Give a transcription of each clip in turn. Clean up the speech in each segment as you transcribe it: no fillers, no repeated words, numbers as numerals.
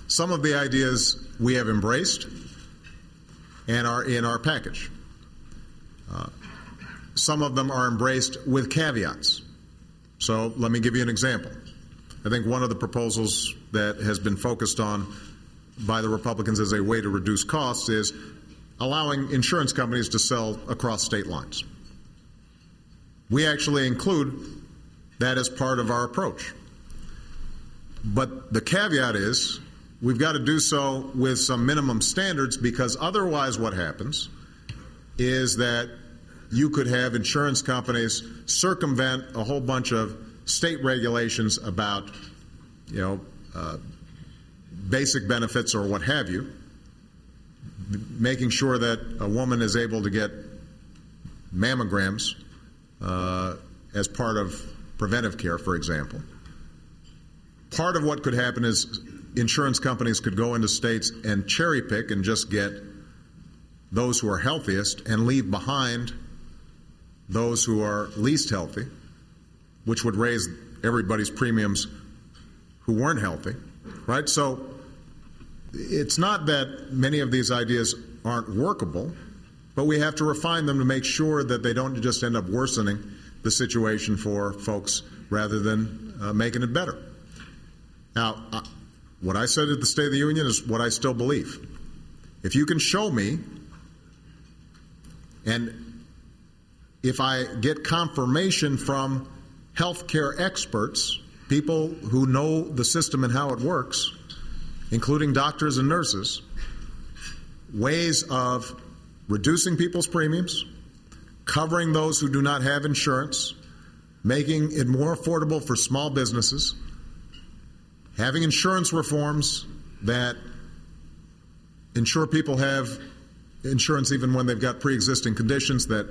Some of the ideas we have embraced and are in our package. Some of them are embraced with caveats. So let me give you an example. I think one of the proposals that has been focused on by the Republicans as a way to reduce costs is allowing insurance companies to sell across state lines. We actually include that as part of our approach. But the caveat is we've got to do so with some minimum standards, because otherwise what happens is that you could have insurance companies circumvent a whole bunch of state regulations about, basic benefits or what have you, making sure that a woman is able to get mammograms as part of preventive care, for example. Part of what could happen is insurance companies could go into states and cherry pick and just get those who are healthiest and leave behind those who are least healthy, which would raise everybody's premiums who weren't healthy, right? So it's not that many of these ideas aren't workable, but we have to refine them to make sure that they don't just end up worsening the situation for folks rather than making it better. Now, what I said at the State of the Union is what I still believe. If you can show me, and if I get confirmation from healthcare experts, people who know the system and how it works, including doctors and nurses, ways of reducing people's premiums, covering those who do not have insurance, making it more affordable for small businesses, having insurance reforms that ensure people have insurance even when they've got pre-existing conditions, that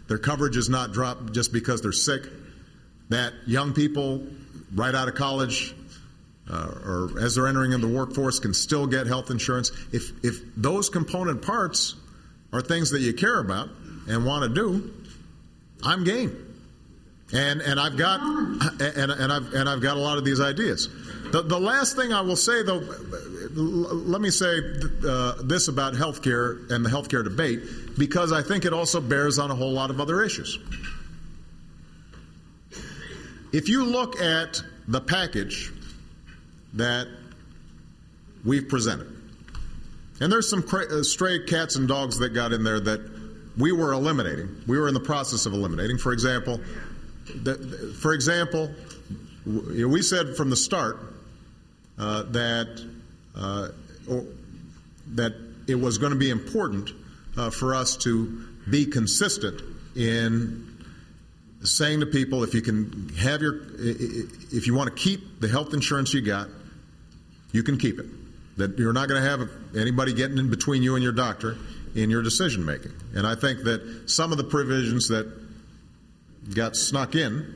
their coverage is not dropped just because they're sick, that young people right out of college or as they're entering into the workforce can still get health insurance. If those component parts are things that you care about and want to do, I'm game. And I've got I've got a lot of these ideas. The last thing I will say, though, let me say this about healthcare and the healthcare debate, because I think it also bears on a whole lot of other issues. If you look at the package that we've presented, and there's some stray cats and dogs that got in there that we were eliminating. We were in the process of eliminating. For example, we said from the start that it was going to be important for us to be consistent in saying to people, if you want to keep the health insurance you got, you can keep it. That you're not going to have anybody getting in between you and your doctor in your decision making. And I think that some of the provisions that got snuck in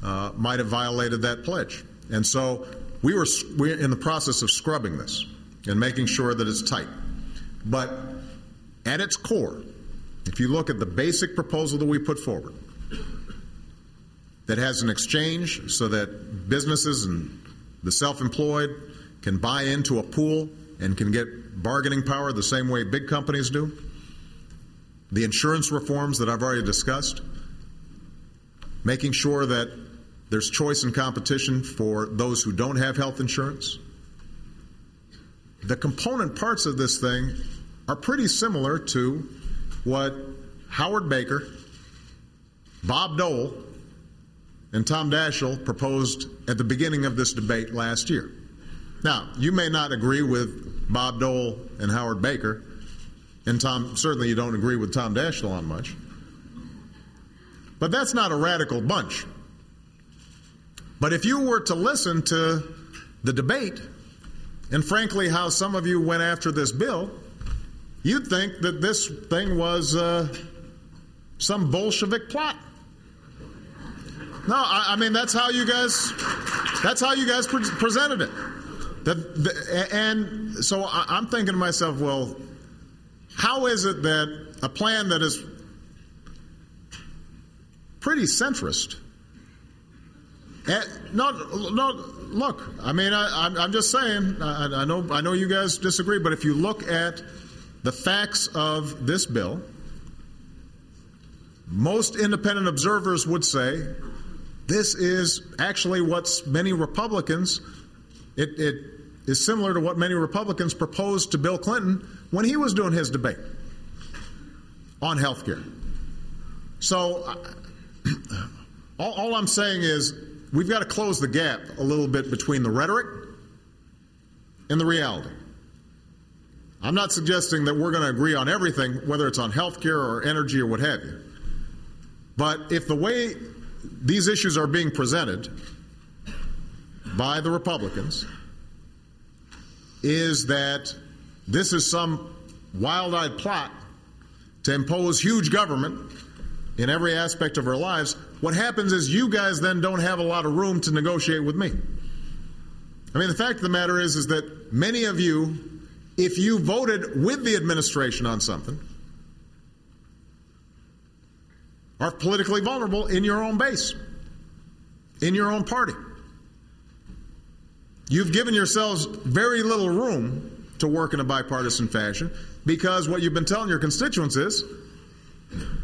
might have violated that pledge. And so we're in the process of scrubbing this and making sure that it's tight. But at its core, if you look at the basic proposal that we put forward, that has an exchange so that businesses and the self-employed can buy into a pool and can get bargaining power the same way big companies do, the insurance reforms that I've already discussed, making sure that there's choice and competition for those who don't have health insurance. The component parts of this thing are pretty similar to what Howard Baker, Bob Dole, and Tom Daschle proposed at the beginning of this debate last year. Now, you may not agree with Bob Dole and Howard Baker, and certainly you don't agree with Tom Daschle on much, but that's not a radical bunch. But if you were to listen to the debate, and frankly how some of you went after this bill, you'd think that this thing was some Bolshevik plot. No, I mean that's how you guys presented it. And so I'm thinking to myself, well, how is it that a plan that is pretty centrist No, look, I mean, I'm just saying, I know you guys disagree, but if you look at the facts of this bill, most independent observers would say this is actually what many Republicans, it is similar to what many Republicans proposed to Bill Clinton when he was doing his debate on health care. So all I'm saying is we've got to close the gap a little bit between the rhetoric and the reality. I'm not suggesting that we're going to agree on everything, whether it's on health care or energy or what have you. But if the way these issues are being presented by the Republicans is that this is some wild-eyed plot to impose huge government in every aspect of our lives, what happens is you guys then don't have a lot of room to negotiate with me. I mean, the fact of the matter is that many of you, if you voted with the administration on something, are politically vulnerable in your own base, in your own party. You've given yourselves very little room to work in a bipartisan fashion because what you've been telling your constituents is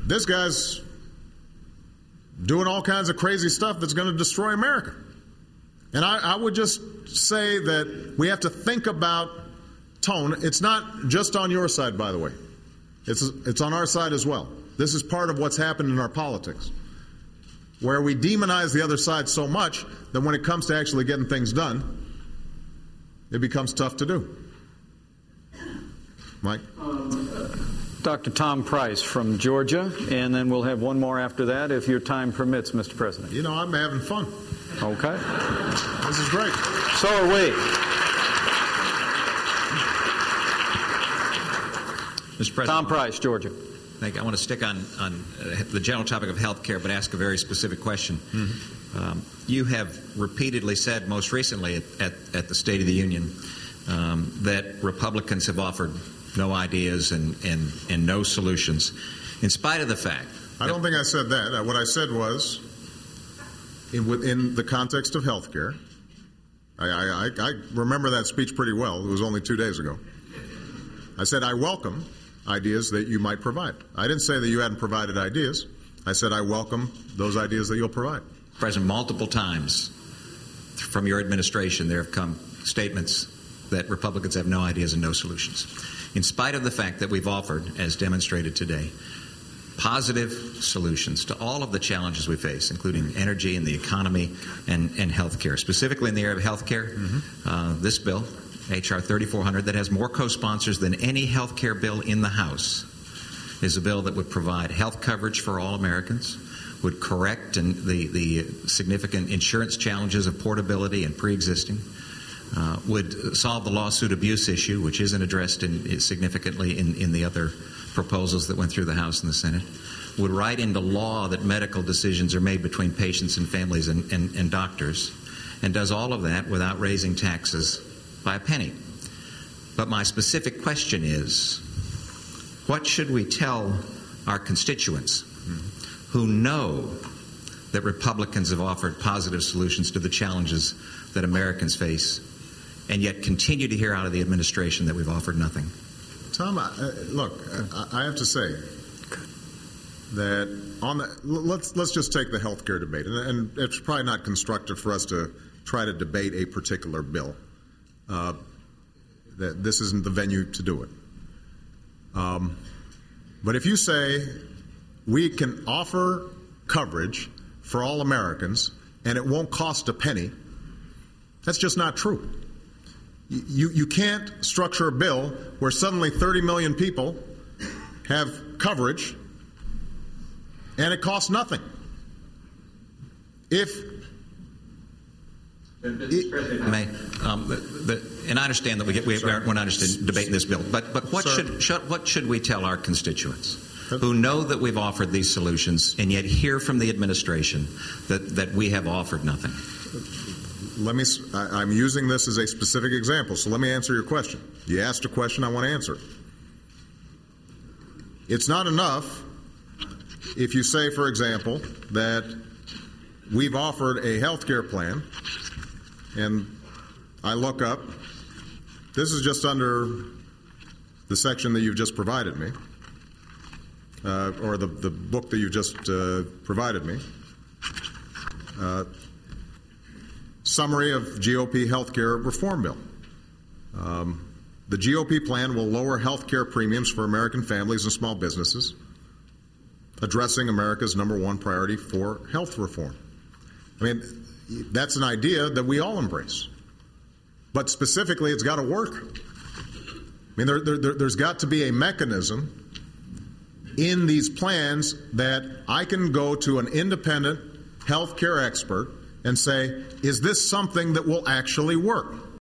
this guy's doing all kinds of crazy stuff that's going to destroy America. And I would just say that we have to think about tone. It's not just on your side, by the way. It's on our side as well. This is part of what's happened in our politics, where we demonize the other side so much that when it comes to actually getting things done, it becomes tough to do. Mike? Dr. Tom Price from Georgia, and then we'll have one more after that if your time permits, Mr. President. You know, I'm having fun. Okay. This is great. So are we. Mr. President. Tom Price, Georgia. Thank you. I want to stick on the general topic of health care, but ask a very specific question. Mm-hmm. You have repeatedly said, most recently at the State of the Union, that Republicans have offered no ideas and no solutions, in spite of the fact. I don't think I said that. What I said was, in the context of health care, I remember that speech pretty well. It was only 2 days ago. I said I welcome ideas that you might provide. I didn't say that you hadn't provided ideas. I said I welcome those ideas that you'll provide. President, multiple times from your administration there have come statements that Republicans have no ideas and no solutions. In spite of the fact that we've offered, as demonstrated today, positive solutions to all of the challenges we face, including energy and the economy and health care. Specifically in the area of health care, this bill, H.R. 3400, that has more co-sponsors than any health care bill in the House, is a bill that would provide health coverage for all Americans, would correct the significant insurance challenges of portability and pre-existing, would solve the lawsuit abuse issue, which isn't addressed significantly in the other proposals that went through the House and the Senate, would write into law that medical decisions are made between patients and families and doctors, and does all of that without raising taxes by a penny. But my specific question is, what should we tell our constituents who know that Republicans have offered positive solutions to the challenges that Americans face, and yet continue to hear out of the administration that we've offered nothing? Tom, look, I have to say that let's just take the health care debate, and it's probably not constructive for us to try to debate a particular bill. That this isn't the venue to do it. But if you say we can offer coverage for all Americans and it won't cost a penny, that's just not true. You can't structure a bill where suddenly 30 million people have coverage and it costs nothing. And I understand that we're not interested in debating this bill, but what should we tell our constituents who know that we've offered these solutions and yet hear from the administration that we have offered nothing? I'm using this as a specific example, so let me answer your question. You asked a question, I want to answer it. It's not enough if you say, for example, that we've offered a health care plan, and I look up, this is just under the section that you've just provided me, or the book that you've just provided me. Summary of GOP health care reform bill. The GOP plan will lower health care premiums for American families and small businesses, addressing America's #1 priority for health reform. I mean, that's an idea that we all embrace. But specifically, it's got to work. I mean, there's got to be a mechanism in these plans that I can go to an independent health care expert and say, is this something that will actually work?